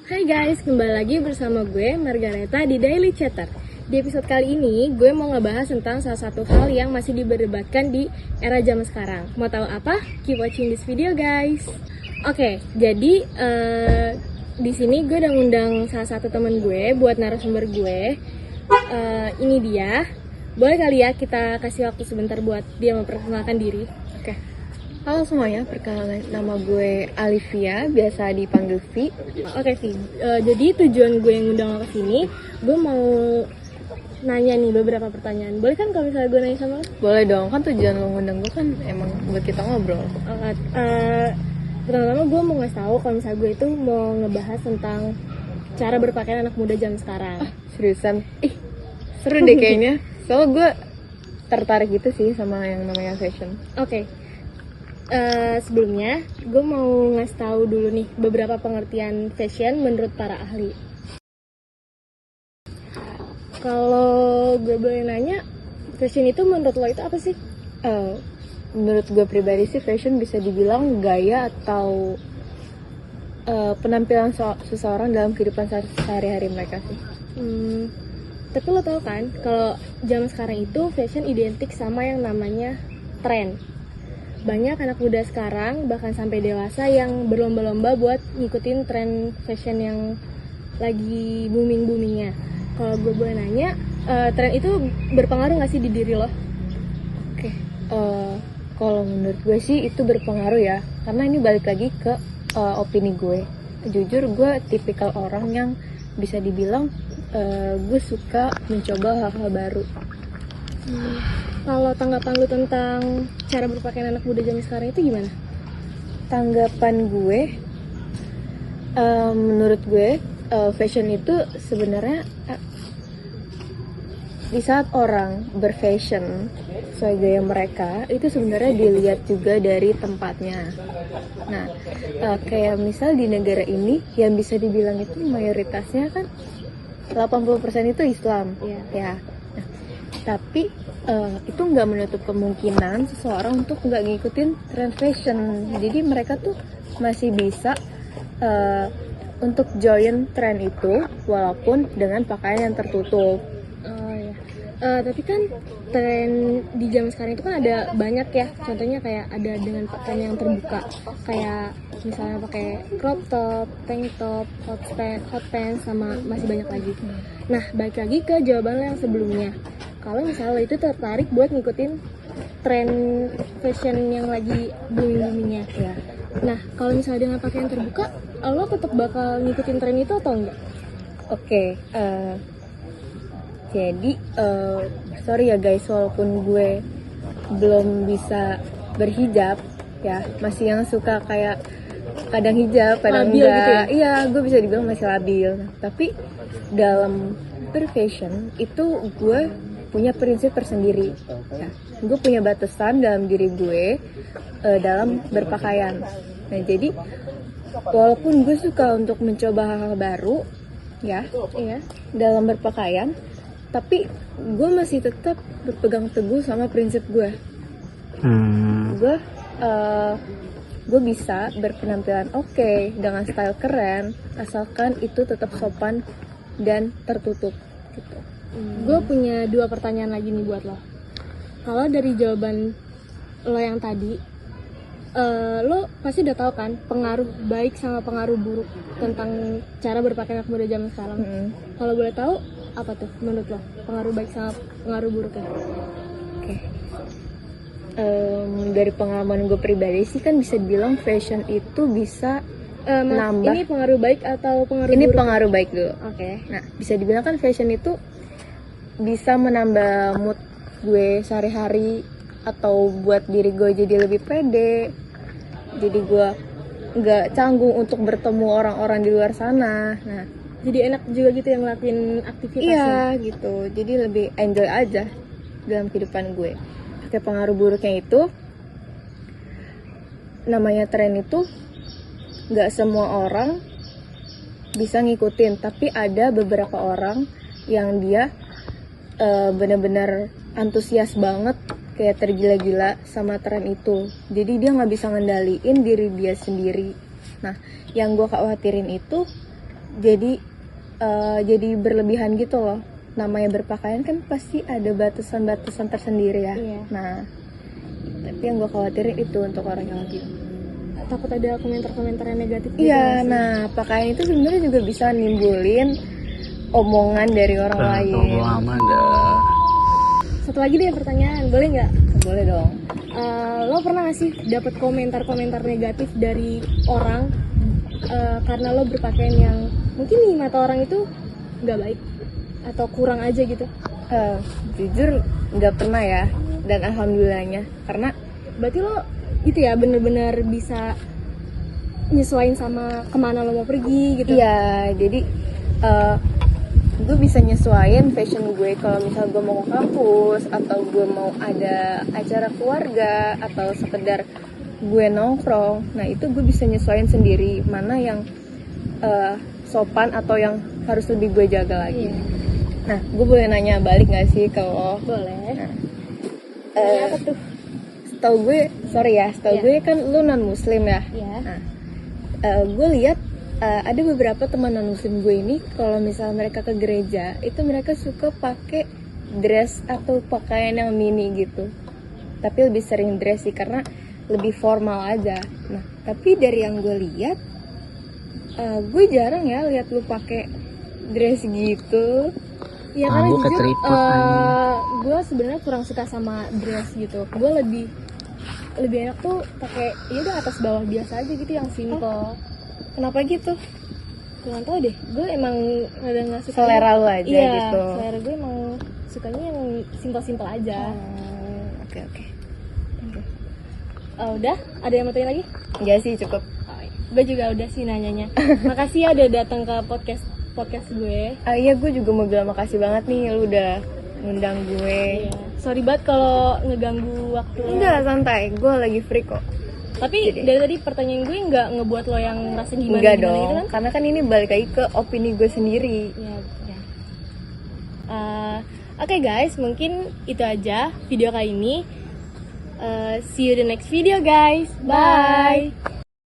Hai guys, kembali lagi bersama gue Margareta di Daily Chatter. Di episode kali ini, gue mau ngebahas tentang salah satu hal yang masih diperdebatkan di era zaman sekarang. Mau tahu apa? Keep watching this video guys. Oke, jadi di sini gue udah ngundang salah satu temen gue buat narasumber gue. Ini dia. Boleh kali ya kita kasih waktu sebentar buat dia memperkenalkan diri. Oke. Halo semuanya, perkenalkan nama gue Alivia, biasa dipanggil Vi. Oke Vi, jadi tujuan gue yang ngundang lo kesini, gue mau nanya nih beberapa pertanyaan. Boleh kan kalau misalnya gue nanya sama lo? Boleh dong, kan tujuan lo ngundang gue kan emang buat kita ngobrol. Pertama-tama gue mau ngasih tahu kalau misalnya gue itu mau ngebahas tentang cara berpakaian anak muda zaman sekarang. Seriusan? Seru deh kayaknya. Soalnya gue tertarik gitu sih sama yang namanya fashion. Oke. Sebelumnya gue mau ngasih tahu dulu nih beberapa pengertian fashion menurut para ahli. Kalau gue boleh nanya, fashion itu menurut lo itu apa sih? Menurut gue pribadi sih fashion bisa dibilang gaya atau penampilan seseorang dalam kehidupan sehari-hari mereka sih. Tapi lo tau kan kalau zaman sekarang itu fashion identik sama yang namanya tren. Banyak anak muda sekarang bahkan sampai dewasa yang berlomba-lomba buat ngikutin tren fashion yang lagi booming-boomingnya. Kalau gue boleh nanya, tren itu berpengaruh nggak sih di diri lo? Oke. Kalau menurut gue sih itu berpengaruh ya, karena ini balik lagi ke opini gue. Jujur gue tipikal orang yang bisa dibilang gue suka mencoba hal-hal baru. Kalau tanggapan lu tentang cara berpakaian anak muda zaman sekarang itu gimana? Tanggapan gue, menurut gue fashion itu sebenarnya di saat orang berfashion sesuai gaya mereka itu sebenarnya dilihat juga dari tempatnya. Nah, kayak misal di negara ini yang bisa dibilang itu mayoritasnya kan 80% itu Islam, ya. Nah, tapi itu nggak menutup kemungkinan seseorang untuk nggak ngikutin tren fashion. Jadi mereka tuh masih bisa untuk join tren itu walaupun dengan pakaian yang tertutup. Tapi kan tren di zaman sekarang itu kan ada banyak ya. Contohnya kayak ada dengan pakaian yang terbuka, kayak misalnya pakai crop top, tank top, hot pants, sama masih banyak lagi. Nah, balik lagi ke jawaban lo yang sebelumnya. Kalau misalnya lo itu tertarik buat ngikutin tren fashion yang lagi booming-boomingnya ya. Nah, kalau misalnya dengan pakaian terbuka, lo tetap bakal ngikutin tren itu atau enggak? Oke. Jadi sorry ya guys, walaupun gue belum bisa berhijab ya, masih yang suka kayak kadang hijab, kadang labil enggak gitu ya? Iya, gue bisa dibilang masih labil. Tapi dalam berfashion itu gue punya prinsip tersendiri ya. Gue punya batasan dalam diri gue dalam berpakaian. Nah, jadi walaupun gue suka untuk mencoba hal-hal baru ya, dalam berpakaian, tapi gue masih tetap berpegang teguh sama prinsip gue. Gue bisa berpenampilan oke dengan style keren asalkan itu tetap sopan dan tertutup gitu. Gue punya 2 pertanyaan lagi nih buat lo. Kalau dari jawaban lo yang tadi, lo pasti udah tahu kan pengaruh baik sama pengaruh buruk tentang cara berpakaian anak muda zaman sekarang. Kalau boleh tahu apa tuh menurut lo pengaruh baik sama pengaruh buruknya? Oke. Dari pengalaman gue pribadi sih kan bisa dibilang fashion itu bisa nambah. Ini pengaruh baik atau pengaruh Ini buruk? pengaruh baik dulu. Oke. Nah, bisa dibilang kan fashion itu bisa menambah mood gue sehari-hari atau buat diri gue jadi lebih pede. Jadi gue nggak canggung untuk bertemu orang-orang di luar sana. Nah, jadi enak juga gitu yang ngelakuin aktivitasnya. iya gitu. Jadi lebih enjoy aja dalam kehidupan gue. Oke, pengaruh buruknya itu namanya tren itu nggak semua orang bisa ngikutin, tapi ada beberapa orang yang dia benar-benar antusias banget, kayak tergila-gila sama tren itu. Jadi dia nggak bisa ngendaliin diri dia sendiri. Nah, yang gue khawatirin itu jadi berlebihan gitu loh. Namanya berpakaian kan pasti ada batasan-batasan tersendiri ya. Iya. Nah, tapi yang gue khawatirin itu untuk orang yang lagi. Takut ada komentar-komentar yang negatif gitu Iya, nggak sih? nah pakaian itu sebenarnya juga bisa nimbulin omongan dari orang lain. Satu lagi deh pertanyaan, boleh nggak? Boleh dong. Lo pernah nggak sih dapat komentar-komentar negatif dari orang karena lo berpakaian yang mungkin di mata orang itu nggak baik atau kurang aja gitu? Jujur nggak pernah ya, dan alhamdulillahnya, karena Berarti lo itu ya bener-bener bisa nyesuaiin sama kemana lo mau pergi gitu? iya, jadi gue bisa nyesuaiin fashion gue kalau misal gue mau ke kampus atau gue mau ada acara keluarga atau sekedar gue nongkrong. Nah itu gue bisa nyesuaiin sendiri mana yang sopan atau yang harus lebih gue jaga lagi. Iya. Nah gue boleh nanya balik gak sih ke lo? Boleh. Nah, Nanya apa tuh? setahu Iya. gue kan lu non muslim ya. Ya. Nah, gue lihat ada beberapa teman non muslim gue ini kalau misal mereka ke gereja itu mereka suka pakai dress atau pakaian yang mini gitu, tapi lebih sering dress sih karena lebih formal aja. Nah tapi dari yang gue lihat gue jarang ya lihat lu pakai dress gitu. Ya karena Gue jujur ketripod gue sebenarnya kurang suka sama dress gitu. Gue lebih enak tuh pakai ya udah atas bawah biasa aja gitu yang simple. Kenapa gitu? Kurang tahu deh. Gue emang rada nggak suka. Selera lu aja iya, gitu. selera gue emang sukanya yang simple aja. Oke. Udah? Ada yang mau tanya lagi? Enggak sih, cukup. Gue juga udah sih nanyanya. Makasih ya udah datang ke podcast gue. Iya, gue juga mau bilang makasih banget nih lu udah ngundang gue. Iya. Sorry banget kalau ngeganggu waktu lo. Enggak, santai. Gue lagi free kok. Tapi Jadi. dari tadi pertanyaan gue nggak ngebuat lo yang ngerasa gimana Enggak gitu dong, kan? karena kan ini balik lagi ke opini gue sendiri. Ya. Oke guys, mungkin itu aja video kali ini. See you the next video guys. Bye.